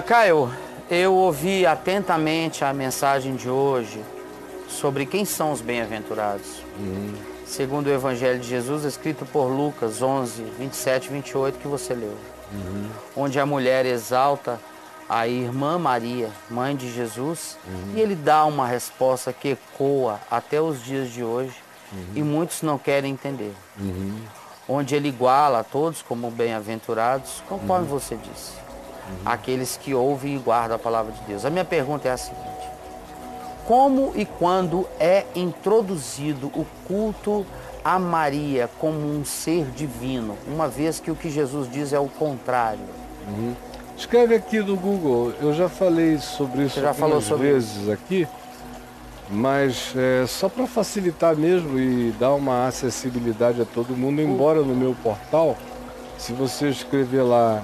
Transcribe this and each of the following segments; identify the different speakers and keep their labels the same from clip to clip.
Speaker 1: Caio, eu ouvi atentamente a mensagem de hoje sobre quem são os bem-aventurados. Segundo o Evangelho de Jesus, escrito por Lucas 11, 27 e 28, que você leu. Onde a mulher exalta a irmã Maria, mãe de Jesus, e ele dá uma resposta que ecoa até os dias de hoje, e muitos não querem entender. Onde ele iguala a todos como bem-aventurados, conforme você disse. Aqueles que ouvem e guardam a palavra de Deus. A minha pergunta é a seguinte: como e quando é introduzido o culto a Maria como um ser divino, uma vez que o que Jesus diz é o contrário?
Speaker 2: Escreve aqui no Google, eu já falei sobre isso algumas vezes aqui, mas só para facilitar mesmo e dar uma acessibilidade a todo mundo, embora no meu portal, se você escrever lá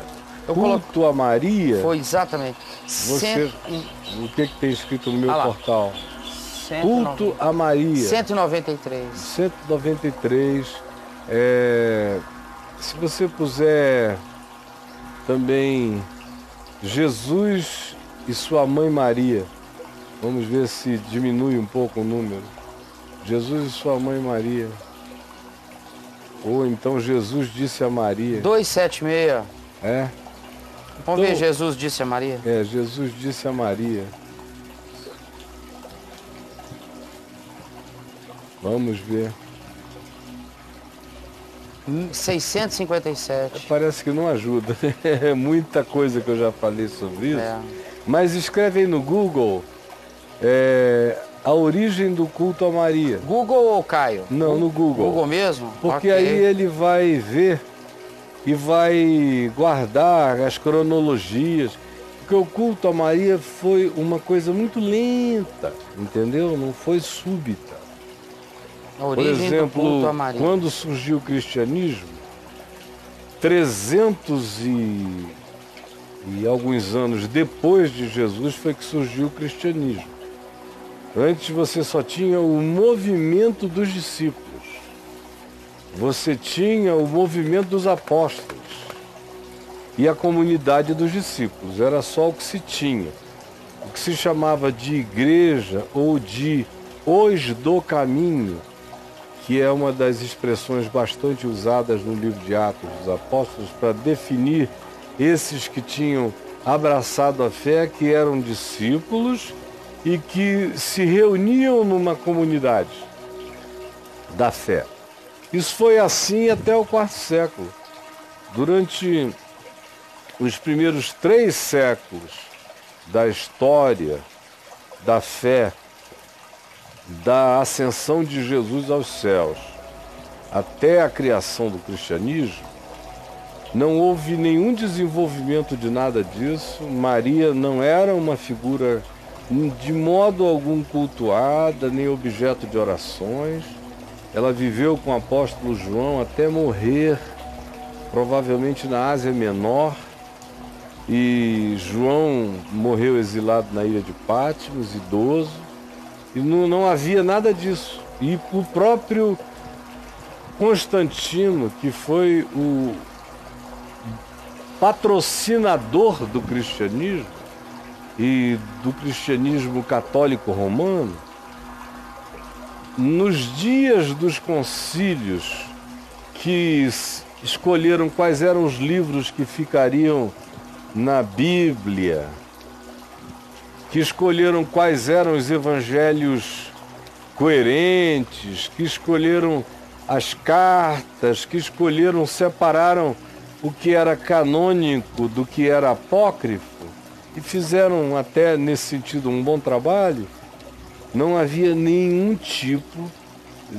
Speaker 2: culto a Maria...
Speaker 1: Foi exatamente.
Speaker 2: O que tem escrito no meu portal? Culto a Maria.
Speaker 1: 193.
Speaker 2: 193. Se você puser também Jesus e sua mãe Maria, vamos ver se diminui um pouco o número. Jesus e sua mãe Maria. Ou então Jesus disse a Maria.
Speaker 1: 276. Vamos ver,
Speaker 2: Então,
Speaker 1: Jesus disse a Maria?
Speaker 2: Jesus disse a Maria. Vamos ver.
Speaker 1: 657.
Speaker 2: Parece que não ajuda. É muita coisa que eu já falei sobre isso. Mas escreve aí no Google a origem do culto a Maria.
Speaker 1: Google ou Caio?
Speaker 2: Não, no Google.
Speaker 1: Google mesmo?
Speaker 2: Porque aí ele vai ver e vai guardar as cronologias. Porque o culto a Maria foi uma coisa muito lenta, entendeu? Não foi súbita. Por exemplo, quando surgiu o cristianismo, 300 e alguns anos depois de Jesus foi que surgiu o cristianismo. Antes você só tinha o movimento dos discípulos. Você tinha o movimento dos apóstolos e a comunidade dos discípulos. Era só o que se tinha. O que se chamava de igreja ou de os do caminho, que é uma das expressões bastante usadas no livro de Atos dos Apóstolos para definir esses que tinham abraçado a fé, que eram discípulos e que se reuniam numa comunidade da fé. Isso foi assim até o quarto século. Durante os primeiros 3 séculos da história da fé, da ascensão de Jesus aos céus, até a criação do cristianismo, não houve nenhum desenvolvimento de nada disso. Maria não era uma figura de modo algum cultuada, nem objeto de orações. Ela viveu com o apóstolo João até morrer, provavelmente na Ásia Menor, e João morreu exilado na ilha de Patmos, idoso, e não havia nada disso. E o próprio Constantino, que foi o patrocinador do cristianismo e do cristianismo católico romano, nos dias dos concílios que escolheram quais eram os livros que ficariam na Bíblia, que escolheram quais eram os evangelhos coerentes, que escolheram as cartas, que separaram o que era canônico do que era apócrifo, e fizeram até nesse sentido um bom trabalho. Não havia nenhum tipo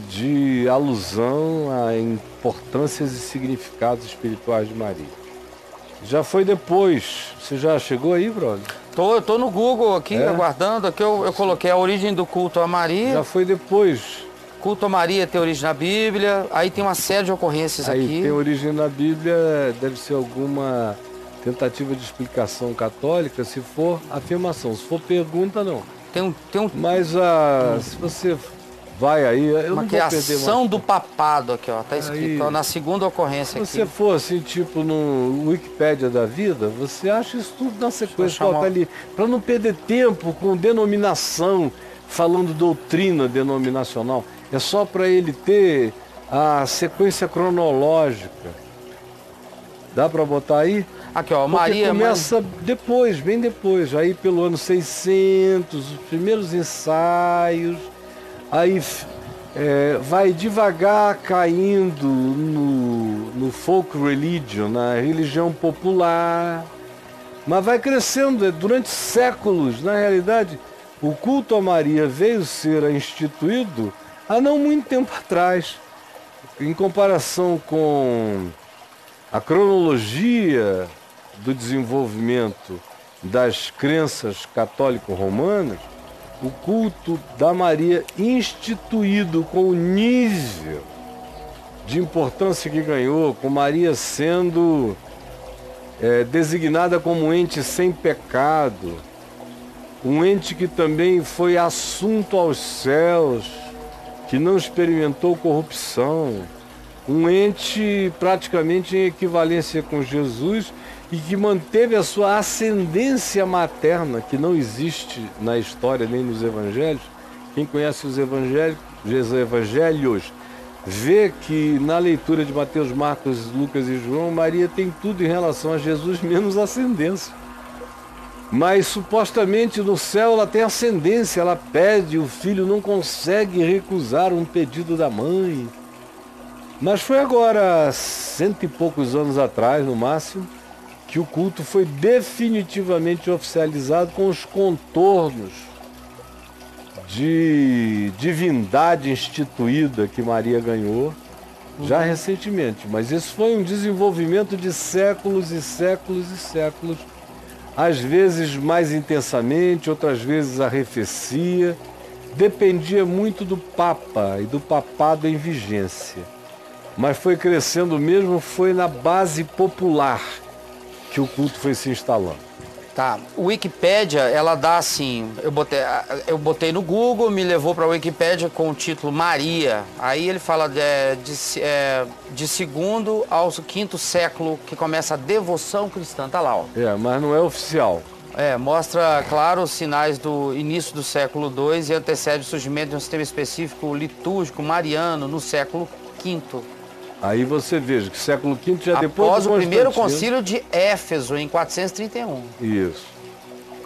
Speaker 2: de alusão a importâncias e significados espirituais de Maria. Já foi depois. Você já chegou aí, brother?
Speaker 1: Eu tô no Google aqui, aguardando. Aqui eu coloquei a origem do culto a Maria.
Speaker 2: Já foi depois.
Speaker 1: Culto a Maria tem origem na Bíblia. Aí tem uma série de ocorrências aqui.
Speaker 2: Aí tem origem na Bíblia, deve ser alguma tentativa de explicação católica, se for afirmação. Se for pergunta, não.
Speaker 1: Tem um...
Speaker 2: Mas se você Vai aí, eu
Speaker 1: Uma
Speaker 2: não vou perder
Speaker 1: criação
Speaker 2: mais.
Speaker 1: do papado aqui, ó. Tá escrito, ó, na segunda ocorrência
Speaker 2: Se você
Speaker 1: aqui.
Speaker 2: for assim, tipo no Wikipédia da vida, você acha isso tudo na sequência, coloca ali, para não perder tempo com denominação, falando doutrina denominacional. É só para ele ter a sequência cronológica. Dá para botar aí?
Speaker 1: Aqui, ó,
Speaker 2: Porque
Speaker 1: Maria...
Speaker 2: começa depois, bem depois, aí pelo ano 600, os primeiros ensaios, aí vai devagar caindo no folk religion, na religião popular, mas vai crescendo durante séculos. Na realidade, o culto a Maria veio ser instituído há não muito tempo atrás, em comparação com a cronologia do desenvolvimento das crenças católico-romanas. O culto da Maria instituído com o nível de importância que ganhou, com Maria sendo designada como ente sem pecado, um ente que também foi assunto aos céus, que não experimentou corrupção, um ente praticamente em equivalência com Jesus e que manteve a sua ascendência materna, que não existe na história nem nos evangelhos. Quem conhece os evangelhos vê que na leitura de Mateus, Marcos, Lucas e João, Maria tem tudo em relação a Jesus, menos ascendência. Mas supostamente no céu ela tem ascendência, ela pede, o filho não consegue recusar um pedido da mãe. Mas foi agora, 100 e poucos anos atrás, no máximo, que o culto foi definitivamente oficializado com os contornos de divindade instituída que Maria ganhou, já recentemente. Mas isso foi um desenvolvimento de séculos e séculos e séculos, às vezes mais intensamente, outras vezes arrefecia, dependia muito do Papa e do papado em vigência. Mas foi crescendo mesmo, foi na base popular que o culto foi se instalando.
Speaker 1: Tá, o Wikipédia, ela dá assim, eu botei no Google, me levou para a Wikipédia com o título Maria. Aí ele fala de segundo ao quinto século, que começa a devoção cristã, tá lá, ó.
Speaker 2: Mas não é oficial.
Speaker 1: Mostra, claro, os sinais do início do século II e antecede o surgimento de um sistema específico litúrgico mariano no século V.
Speaker 2: Aí você veja que século V já depois
Speaker 1: após
Speaker 2: do
Speaker 1: o primeiro
Speaker 2: Constantino.
Speaker 1: concílio de Éfeso, em 431.
Speaker 2: Isso.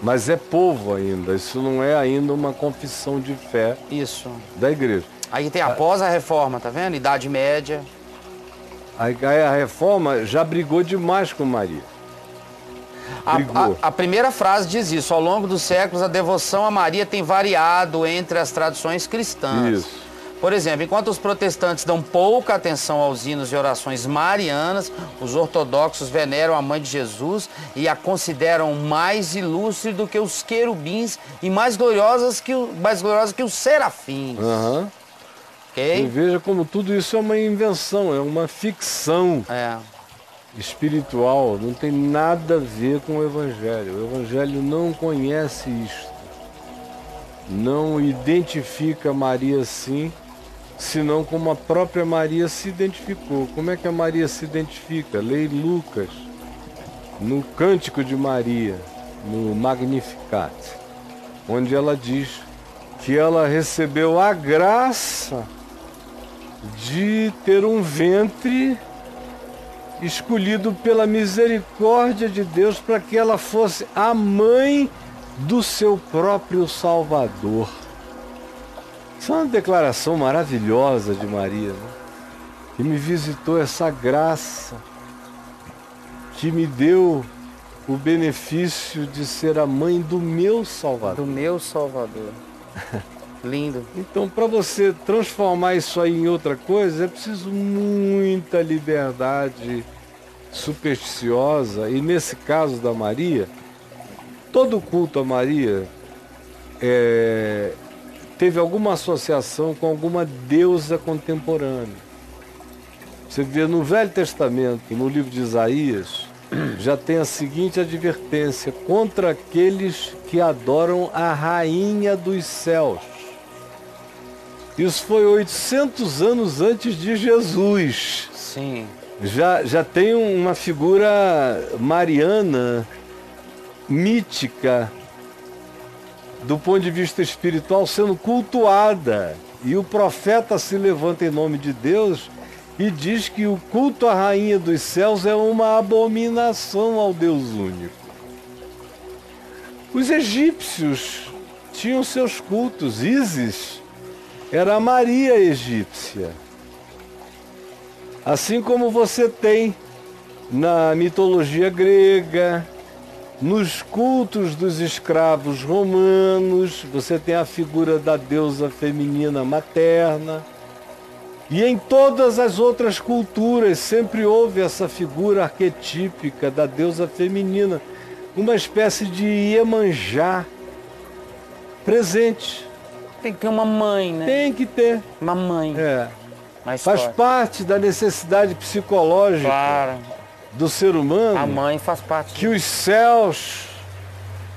Speaker 2: Mas é povo ainda, isso não é ainda uma confissão de fé
Speaker 1: Isso.
Speaker 2: da igreja.
Speaker 1: Aí tem após a reforma, tá vendo? Idade Média.
Speaker 2: Aí a reforma já brigou demais com Maria.
Speaker 1: A primeira frase diz isso: ao longo dos séculos a devoção a Maria tem variado entre as tradições cristãs.
Speaker 2: Isso.
Speaker 1: Por exemplo, enquanto os protestantes dão pouca atenção aos hinos e orações marianas, os ortodoxos veneram a Mãe de Jesus e a consideram mais ilustre do que os querubins e mais gloriosa que os serafins.
Speaker 2: Uhum.
Speaker 1: Ok?
Speaker 2: E veja como tudo isso é uma invenção, é uma ficção espiritual, não tem nada a ver com o Evangelho. O Evangelho não conhece isto, não identifica Maria assim, senão como a própria Maria se identificou. Como é que a Maria se identifica? Leia Lucas, no Cântico de Maria, no Magnificat, onde ela diz que ela recebeu a graça de ter um ventre escolhido pela misericórdia de Deus para que ela fosse a mãe do seu próprio Salvador. Isso é uma declaração maravilhosa de Maria, né? Que me visitou essa graça, que me deu o benefício de ser a mãe do meu Salvador.
Speaker 1: Do meu Salvador. Lindo.
Speaker 2: Então, para você transformar isso aí em outra coisa, é preciso muita liberdade supersticiosa. E nesse caso da Maria, todo culto a Maria teve alguma associação com alguma deusa contemporânea. Você vê no Velho Testamento, no livro de Isaías, já tem a seguinte advertência: contra aqueles que adoram a rainha dos céus. Isso foi 800 anos antes de Jesus.
Speaker 1: Sim.
Speaker 2: Já tem uma figura mariana, mítica, do ponto de vista espiritual, sendo cultuada. E o profeta se levanta em nome de Deus e diz que o culto à rainha dos céus é uma abominação ao Deus único. Os egípcios tinham seus cultos. Ísis era a Maria egípcia. Assim como você tem na mitologia grega, nos cultos dos escravos romanos, você tem a figura da deusa feminina materna. E em todas as outras culturas sempre houve essa figura arquetípica da deusa feminina, uma espécie de Iemanjá presente.
Speaker 1: Tem que ter uma mãe, né?
Speaker 2: Tem que ter.
Speaker 1: Uma mãe.
Speaker 2: Faz parte da necessidade psicológica,
Speaker 1: claro,
Speaker 2: do ser humano.
Speaker 1: A mãe faz parte.
Speaker 2: Que os céus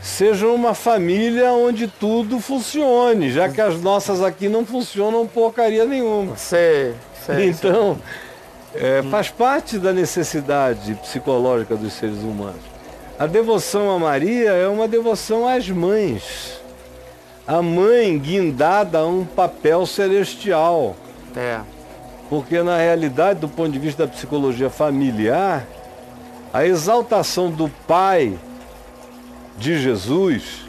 Speaker 2: sejam uma família onde tudo funcione, já que as nossas aqui não funcionam porcaria nenhuma.
Speaker 1: Sei.
Speaker 2: Então, faz parte da necessidade psicológica dos seres humanos. A devoção a Maria é uma devoção às mães. A mãe guindada a um papel celestial. Porque, na realidade, do ponto de vista da psicologia familiar, a exaltação do pai de Jesus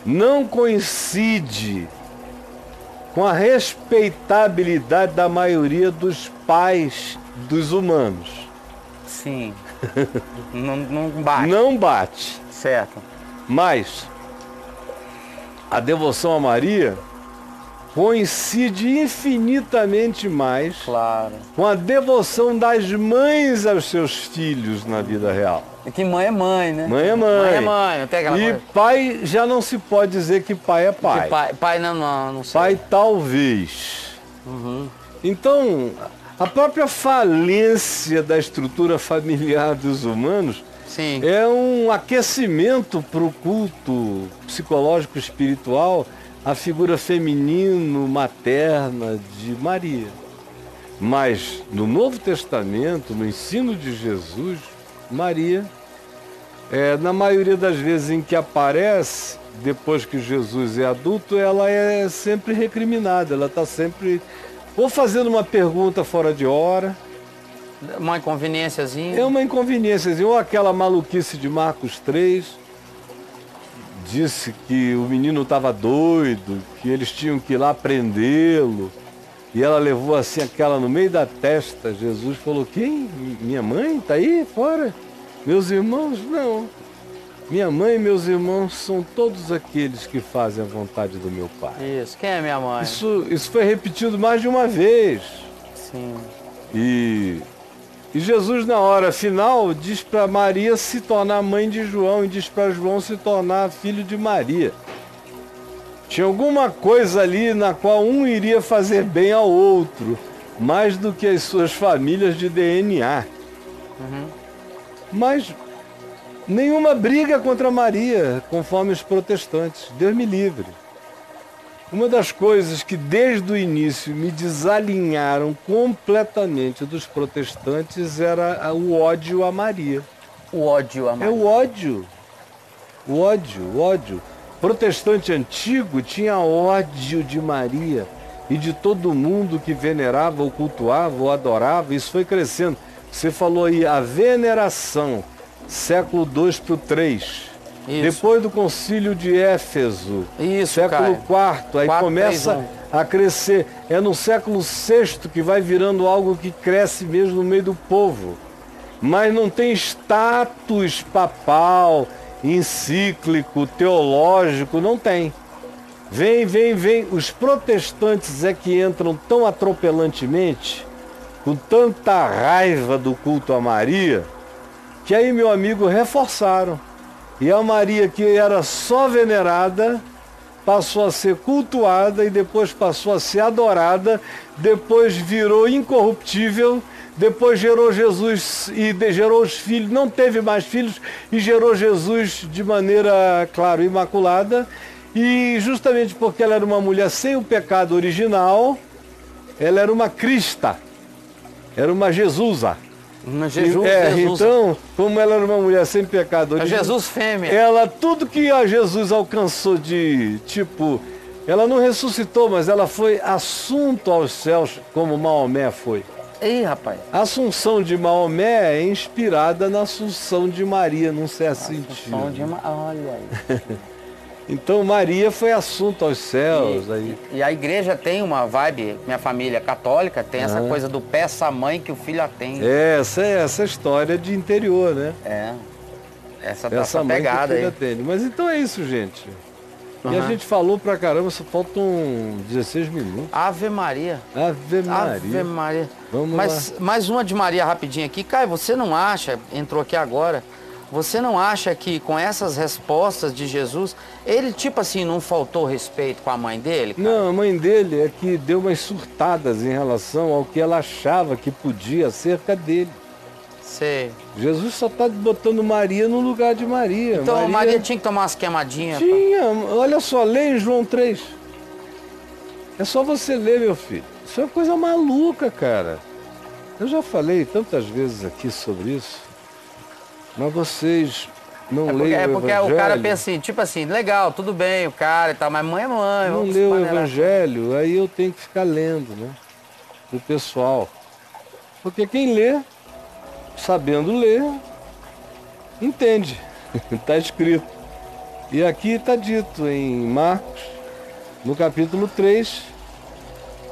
Speaker 2: não coincide com a respeitabilidade da maioria dos pais dos humanos.
Speaker 1: Sim. Não bate.
Speaker 2: Não bate.
Speaker 1: Certo.
Speaker 2: Mas a devoção a Maria coincide infinitamente mais,
Speaker 1: claro,
Speaker 2: com a devoção das mães aos seus filhos na vida real.
Speaker 1: E que mãe é mãe, né?
Speaker 2: Mãe é mãe.
Speaker 1: Mãe é mãe, não tem aquela
Speaker 2: E
Speaker 1: coisa.
Speaker 2: pai já não se pode dizer que pai é pai.
Speaker 1: Pai não sei.
Speaker 2: Pai talvez. Então, a própria falência da estrutura familiar dos humanos
Speaker 1: Sim.
Speaker 2: é um aquecimento para o culto psicológico espiritual, a figura feminino-materna de Maria. Mas no Novo Testamento, no ensino de Jesus, Maria, na maioria das vezes em que aparece, depois que Jesus é adulto, ela é sempre recriminada, ela está sempre ou fazendo uma pergunta fora de hora.
Speaker 1: Uma inconveniênciazinha.
Speaker 2: É uma inconveniênciazinha, ou aquela maluquice de Marcos 3, disse que o menino estava doido, que eles tinham que ir lá prendê-lo, e ela levou assim aquela no meio da testa. Jesus falou: quem? Minha mãe está aí fora? Meus irmãos? Não. Minha mãe e meus irmãos são todos aqueles que fazem a vontade do meu Pai.
Speaker 1: Isso. Quem é minha mãe?
Speaker 2: Isso foi repetido mais de uma vez.
Speaker 1: Sim.
Speaker 2: E Jesus, na hora final, diz para Maria se tornar mãe de João e diz para João se tornar filho de Maria. Tinha alguma coisa ali na qual um iria fazer bem ao outro, mais do que as suas famílias de DNA. Mas nenhuma briga contra Maria, conforme os protestantes. Deus me livre. Uma das coisas que desde o início me desalinharam completamente dos protestantes era o ódio a Maria.
Speaker 1: O ódio a Maria.
Speaker 2: É o ódio. O ódio. Protestante antigo tinha ódio de Maria e de todo mundo que venerava, ou cultuava, ou adorava. Isso foi crescendo. Você falou aí, a veneração, século II para o III.
Speaker 1: Isso.
Speaker 2: Depois do concílio de Éfeso,
Speaker 1: Isso,
Speaker 2: século IV, aí
Speaker 1: 4,
Speaker 2: começa
Speaker 1: 3,
Speaker 2: a crescer. É no século VI que vai virando algo que cresce mesmo no meio do povo. Mas não tem status papal, encíclico, teológico, não tem. Vem. Os protestantes é que entram tão atropelantemente, com tanta raiva do culto a Maria, que aí, meu amigo, reforçaram. E a Maria, que era só venerada, passou a ser cultuada e depois passou a ser adorada, depois virou incorruptível, depois gerou Jesus e gerou os filhos, não teve mais filhos e gerou Jesus de maneira, claro, imaculada. E justamente porque ela era uma mulher sem o pecado original, ela era uma Crista, era uma Jesusa.
Speaker 1: Jesus.
Speaker 2: Então, como ela era uma mulher sem pecado original,
Speaker 1: Jesus fêmea.
Speaker 2: ela, tudo que a Jesus alcançou de, tipo, ela não ressuscitou, mas ela foi assunto aos céus, como Maomé foi.
Speaker 1: Ih, rapaz.
Speaker 2: A assunção de Maomé é inspirada na assunção de Maria, num certo sentido.
Speaker 1: Olha aí.
Speaker 2: Então Maria foi assunto aos céus.
Speaker 1: E a igreja tem uma vibe, minha família é católica, tem essa coisa do peça à mãe que o filho atende.
Speaker 2: Essa história de interior, né?
Speaker 1: Essa
Speaker 2: mãe
Speaker 1: pegada
Speaker 2: que o filho
Speaker 1: aí.
Speaker 2: atende. Mas então é isso, gente. E a gente falou pra caramba, só faltam 16 minutos.
Speaker 1: Ave Maria.
Speaker 2: Ave Maria.
Speaker 1: Ave Maria.
Speaker 2: Vamos
Speaker 1: Mas
Speaker 2: lá.
Speaker 1: mais uma de Maria rapidinho aqui. Caio, você não acha, entrou aqui agora, você não acha que com essas respostas de Jesus, ele tipo assim, não faltou respeito com a mãe dele? Cara?
Speaker 2: Não, a mãe dele é que deu umas surtadas em relação ao que ela achava que podia acerca dele.
Speaker 1: Sei.
Speaker 2: Jesus só está botando Maria no lugar de Maria.
Speaker 1: Então Maria tinha que tomar umas queimadinhas?
Speaker 2: Tinha, olha só, lê em João 3. É só você ler, meu filho. Isso é uma coisa maluca, cara. Eu já falei tantas vezes aqui sobre isso, mas vocês não leem o Evangelho.
Speaker 1: Porque o cara pensa assim, tipo assim, legal, tudo bem, o cara e tal, mas mãe é mãe.
Speaker 2: Não lê o Evangelho, aí eu tenho que ficar lendo, né? O pessoal. Porque quem lê, sabendo ler, entende. Está escrito. E aqui está dito em Marcos, no capítulo 3,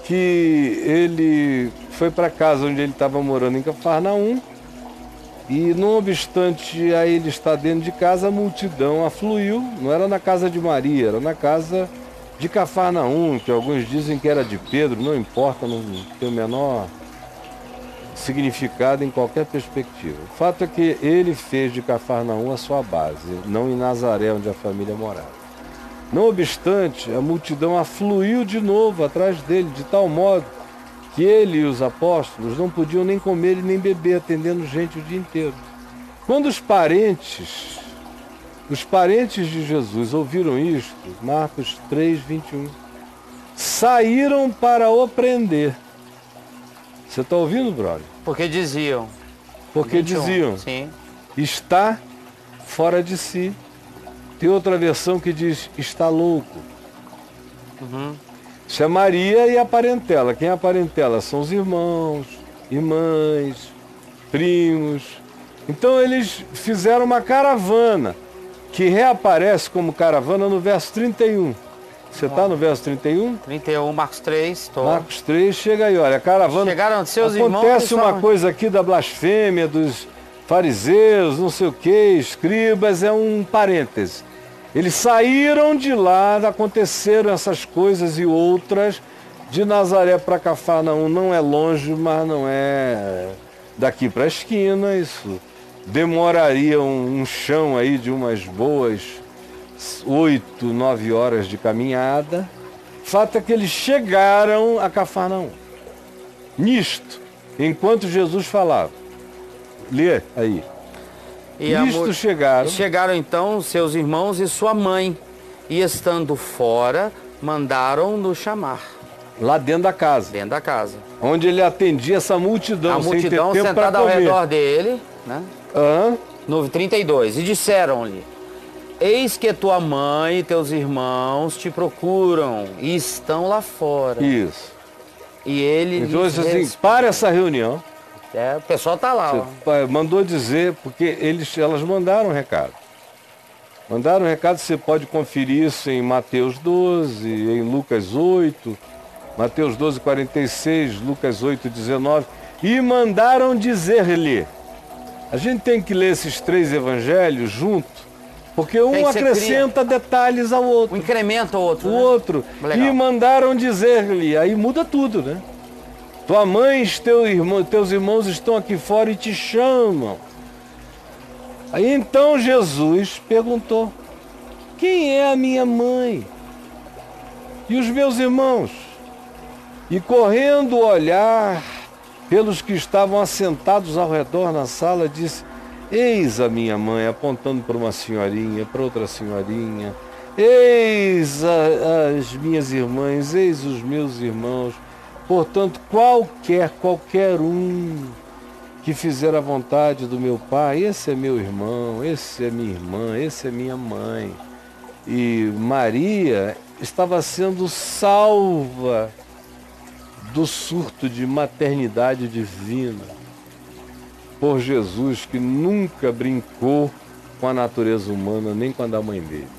Speaker 2: que ele foi para a casa onde ele estava morando em Cafarnaum, e não obstante a ele estar dentro de casa, a multidão afluiu, não era na casa de Maria, era na casa de Cafarnaum, que alguns dizem que era de Pedro, não importa, não tem o menor significado em qualquer perspectiva. O fato é que ele fez de Cafarnaum a sua base, não em Nazaré, onde a família morava. Não obstante, a multidão afluiu de novo atrás dele, de tal modo que ele e os apóstolos não podiam nem comer e nem beber, atendendo gente o dia inteiro. Quando os parentes de Jesus ouviram isto, Marcos 3, 21, saíram para o prender. Você está ouvindo, brother?
Speaker 1: Porque diziam.
Speaker 2: Porque
Speaker 1: 21,
Speaker 2: diziam,
Speaker 1: sim.
Speaker 2: Está fora de si. Tem outra versão que diz, está louco. Isso é Maria e a parentela. Quem é a parentela? São os irmãos, irmãs, primos. Então eles fizeram uma caravana, que reaparece como caravana no verso 31. Você está no verso 31?
Speaker 1: 31, Marcos 3, tô.
Speaker 2: Marcos 3, chega aí, olha, a caravana...
Speaker 1: Chegaram seus irmãos...
Speaker 2: Acontece uma coisa aqui da blasfêmia dos fariseus, não sei o que, escribas, é um parêntese. Eles saíram de lá, aconteceram essas coisas e outras, de Nazaré para Cafarnaum, não é longe, mas não é daqui para a esquina, isso demoraria um chão aí de umas boas 8, 9 horas de caminhada. Fato é que eles chegaram a Cafarnaum. Nisto, enquanto Jesus falava. Lê aí. Nisto chegaram.
Speaker 1: Chegaram então seus irmãos e sua mãe. E estando fora, mandaram-no chamar.
Speaker 2: Lá dentro da casa.
Speaker 1: Dentro da casa.
Speaker 2: Onde ele atendia essa multidão.
Speaker 1: A multidão
Speaker 2: sem ter tempo
Speaker 1: sentada ao redor dele, né? No 32. E disseram-lhe: Eis que tua mãe e teus irmãos te procuram e estão lá fora.
Speaker 2: Isso.
Speaker 1: E ele
Speaker 2: então, assim, para essa reunião.
Speaker 1: O pessoal está lá.
Speaker 2: Mandou dizer, porque elas mandaram um recado. Mandaram um recado, você pode conferir isso em Mateus 12, em Lucas 8, Mateus 12, 46, Lucas 8, 19. E mandaram dizer-lhe. A gente tem que ler esses 3 evangelhos junto, porque um acrescenta detalhes ao outro.
Speaker 1: Um incrementa o outro.
Speaker 2: O outro. E mandaram dizer-lhe. Aí muda tudo, né? Tua mãe e teus irmãos estão aqui fora e te chamam. Aí então Jesus perguntou: quem é a minha mãe? E os meus irmãos? E correndo olhar pelos que estavam assentados ao redor na sala, disse: eis a minha mãe, apontando para uma senhorinha, para outra senhorinha. Eis as minhas irmãs, eis os meus irmãos. Portanto, qualquer um que fizer a vontade do meu Pai, esse é meu irmão, esse é minha irmã, esse é minha mãe. E Maria estava sendo salva do surto de maternidade divina por Jesus, que nunca brincou com a natureza humana, nem com a da mãe dele.